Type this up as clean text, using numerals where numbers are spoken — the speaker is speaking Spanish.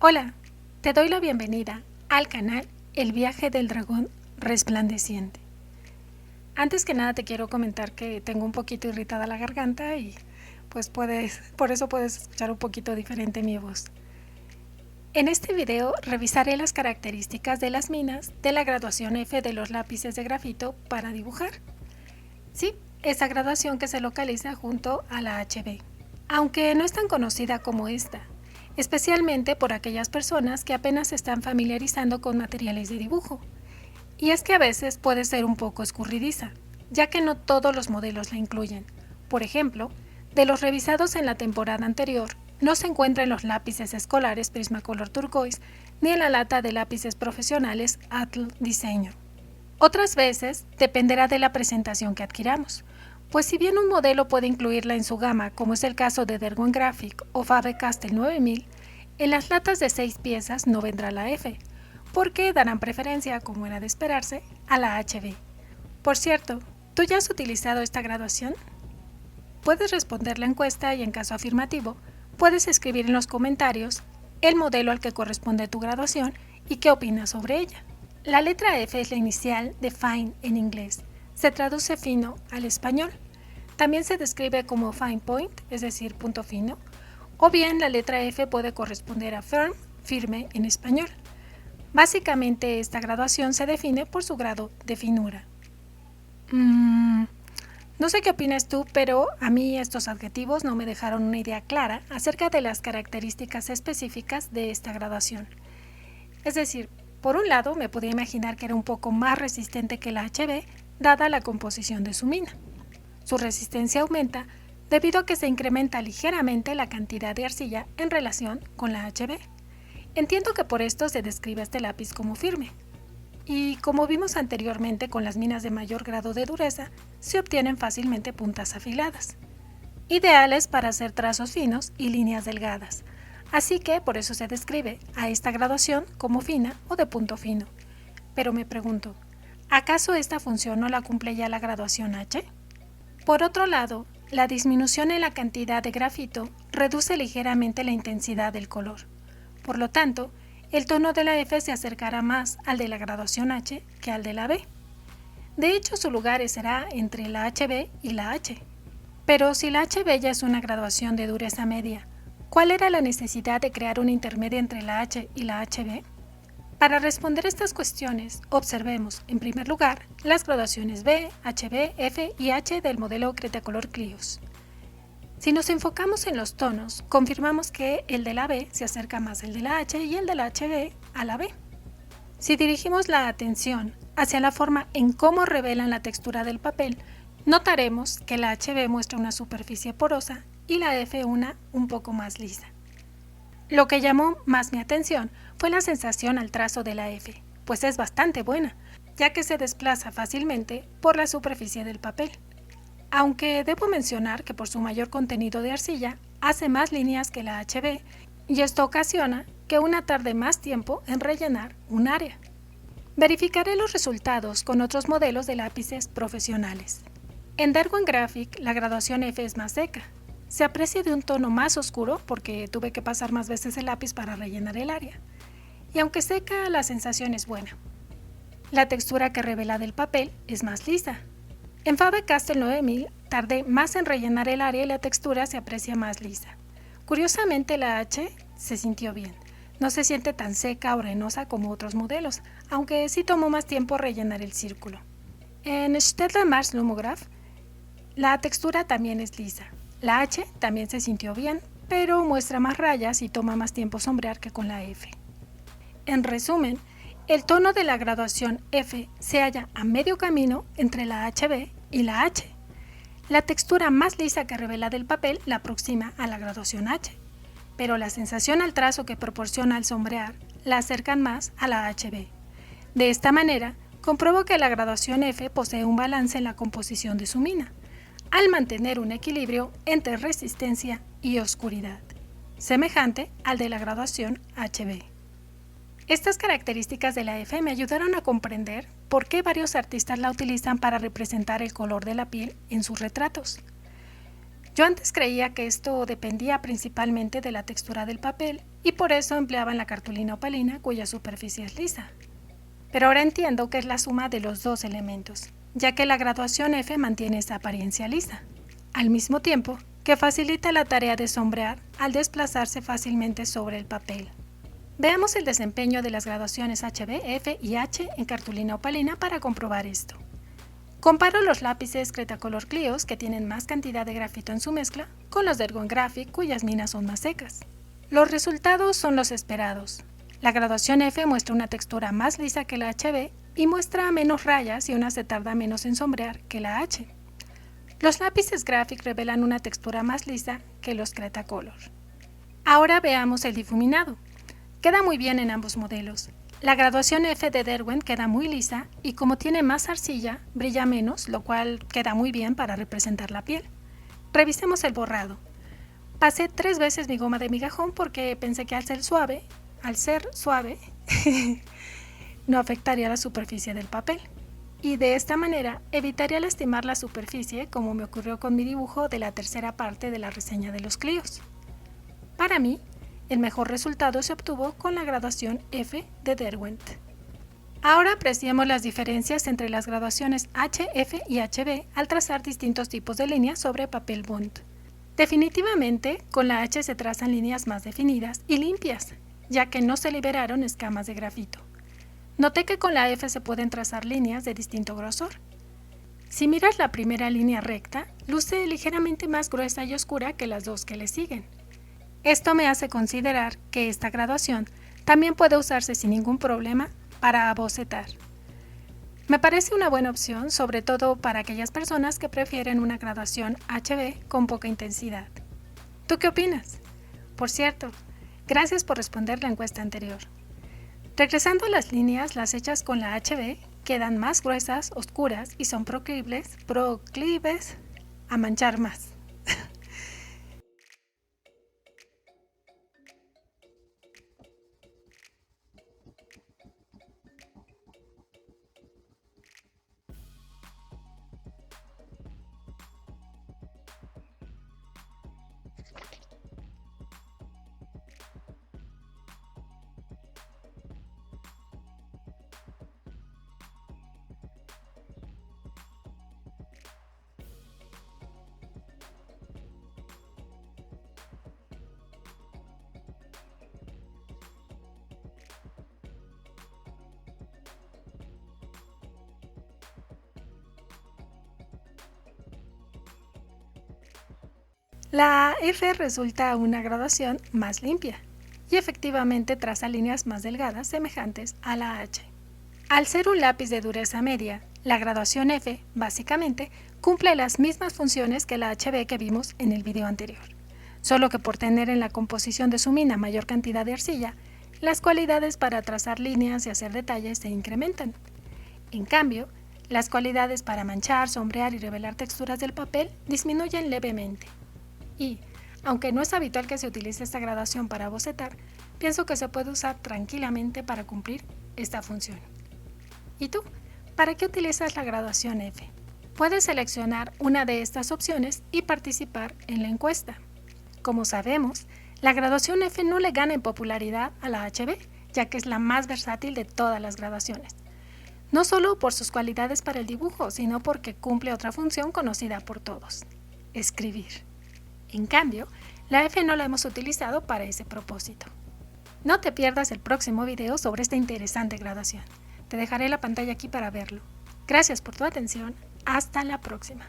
Hola, te doy la bienvenida al canal El viaje del dragón resplandeciente. Antes que nada te quiero comentar que tengo un poquito irritada la garganta y por eso puedes escuchar un poquito diferente mi voz. En este video revisaré las características de las minas de la graduación F de los lápices de grafito para dibujar. Sí, esa graduación que se localiza junto a la HB, aunque no es tan conocida como esta, especialmente por aquellas personas que apenas se están familiarizando con materiales de dibujo. Y es que a veces puede ser un poco escurridiza, ya que no todos los modelos la incluyen. Por ejemplo, de los revisados en la temporada anterior, no se encuentra en los lápices escolares Prismacolor Turquoise ni en la lata de lápices profesionales Atl Diseño. Otras veces dependerá de la presentación que adquiramos, pues si bien un modelo puede incluirla en su gama, como es el caso de Derwent Graphic o Faber-Castell 9000, en las latas de 6 piezas no vendrá la F, porque darán preferencia, como era de esperarse, a la HB. Por cierto, ¿tú ya has utilizado esta graduación? Puedes responder la encuesta y en caso afirmativo, puedes escribir en los comentarios el modelo al que corresponde tu graduación y qué opinas sobre ella. La letra F es la inicial de Fine en inglés. Se traduce fino al español. También se describe como fine point, es decir, punto fino, o bien la letra F puede corresponder a firm, firme en español. Básicamente esta graduación se define por su grado de finura. No sé qué opinas tú, pero a mí estos adjetivos no me dejaron una idea clara acerca de las características específicas de esta graduación. Es decir, por un lado me podía imaginar que era un poco más resistente que la HB, dada la composición de su mina. Su resistencia aumenta debido a que se incrementa ligeramente la cantidad de arcilla en relación con la HB. Entiendo que por esto se describe este lápiz como firme. Y como vimos anteriormente con las minas de mayor grado de dureza, se obtienen fácilmente puntas afiladas, ideales para hacer trazos finos y líneas delgadas. Así que por eso se describe a esta graduación como fina o de punto fino. Pero me pregunto, ¿acaso esta función no la cumple ya la graduación H? Por otro lado, la disminución en la cantidad de grafito reduce ligeramente la intensidad del color. Por lo tanto, el tono de la F se acercará más al de la graduación H que al de la B. De hecho, su lugar será entre la HB y la H. Pero si la HB ya es una graduación de dureza media, ¿cuál era la necesidad de crear una intermedia entre la H y la HB? Para responder estas cuestiones, observemos, en primer lugar, las graduaciones B, HB, F y H del modelo Cretacolor Clios. Si nos enfocamos en los tonos, confirmamos que el de la B se acerca más al de la H y el de la HB a la B. Si dirigimos la atención hacia la forma en cómo revelan la textura del papel, notaremos que la HB muestra una superficie porosa y la F una un poco más lisa. Lo que llamó más mi atención fue la sensación al trazo de la F, pues es bastante buena, ya que se desplaza fácilmente por la superficie del papel. Aunque debo mencionar que por su mayor contenido de arcilla, hace más líneas que la HB, y esto ocasiona que una tarde más tiempo en rellenar un área. Verificaré los resultados con otros modelos de lápices profesionales. En Derwent Graphic, la graduación F es más seca. Se aprecia de un tono más oscuro porque tuve que pasar más veces el lápiz para rellenar el área. Y aunque seca, la sensación es buena. La textura que revela del papel es más lisa. En Faber-Castell 9000 tardé más en rellenar el área y la textura se aprecia más lisa. Curiosamente la H se sintió bien. No se siente tan seca o arenosa como otros modelos, aunque sí tomó más tiempo rellenar el círculo. En Staedtler Mars Lumograph la textura también es lisa. La H también se sintió bien, pero muestra más rayas y toma más tiempo sombrear que con la F. En resumen, el tono de la graduación F se halla a medio camino entre la HB y la H. La textura más lisa que revela del papel la aproxima a la graduación H, pero la sensación al trazo que proporciona al sombrear la acercan más a la HB. De esta manera, compruebo que la graduación F posee un balance en la composición de su mina, al mantener un equilibrio entre resistencia y oscuridad, semejante al de la graduación HB. Estas características de la F me ayudaron a comprender por qué varios artistas la utilizan para representar el color de la piel en sus retratos. Yo antes creía que esto dependía principalmente de la textura del papel y por eso empleaban la cartulina opalina cuya superficie es lisa. Pero ahora entiendo que es la suma de los dos elementos, ya que la graduación F mantiene esa apariencia lisa, al mismo tiempo que facilita la tarea de sombrear al desplazarse fácilmente sobre el papel. Veamos el desempeño de las graduaciones HB, F y H en cartulina opalina para comprobar esto. Comparo los lápices Cretacolor Clios, que tienen más cantidad de grafito en su mezcla, con los de Ergon Graphic, cuyas minas son más secas. Los resultados son los esperados. La graduación F muestra una textura más lisa que la HB y muestra menos rayas y una se tarda menos en sombrear que la H. Los lápices Graphic revelan una textura más lisa que los Cretacolor. Ahora veamos el difuminado. Queda muy bien en ambos modelos. La graduación F de Derwent queda muy lisa y como tiene más arcilla, brilla menos, lo cual queda muy bien para representar la piel. Revisemos el borrado. Pasé 3 veces mi goma de migajón porque pensé que al ser suave, no afectaría la superficie del papel. Y de esta manera evitaría lastimar la superficie como me ocurrió con mi dibujo de la tercera parte de la reseña de los Clios. Para mí, el mejor resultado se obtuvo con la graduación F de Derwent. Ahora apreciemos las diferencias entre las graduaciones H, F y HB al trazar distintos tipos de líneas sobre papel bond. Definitivamente, con la H se trazan líneas más definidas y limpias, ya que no se liberaron escamas de grafito. Noté que con la F se pueden trazar líneas de distinto grosor. Si miras la primera línea recta, luce ligeramente más gruesa y oscura que las dos que le siguen. Esto me hace considerar que esta graduación también puede usarse sin ningún problema para bocetar. Me parece una buena opción, sobre todo para aquellas personas que prefieren una graduación HB con poca intensidad. ¿Tú qué opinas? Por cierto, gracias por responder la encuesta anterior. Regresando a las líneas, las hechas con la HB quedan más gruesas, oscuras y son proclives a manchar más. La F resulta una graduación más limpia y efectivamente traza líneas más delgadas semejantes a la H. Al ser un lápiz de dureza media, la graduación F, básicamente, cumple las mismas funciones que la HB que vimos en el video anterior, solo que por tener en la composición de su mina mayor cantidad de arcilla, las cualidades para trazar líneas y hacer detalles se incrementan. En cambio, las cualidades para manchar, sombrear y revelar texturas del papel disminuyen levemente. Y, aunque no es habitual que se utilice esta graduación para bocetar, pienso que se puede usar tranquilamente para cumplir esta función. ¿Y tú? ¿Para qué utilizas la graduación F? Puedes seleccionar una de estas opciones y participar en la encuesta. Como sabemos, la graduación F no le gana en popularidad a la HB, ya que es la más versátil de todas las graduaciones. No solo por sus cualidades para el dibujo, sino porque cumple otra función conocida por todos: escribir. En cambio, la F no la hemos utilizado para ese propósito. No te pierdas el próximo video sobre esta interesante graduación. Te dejaré la pantalla aquí para verlo. Gracias por tu atención. Hasta la próxima.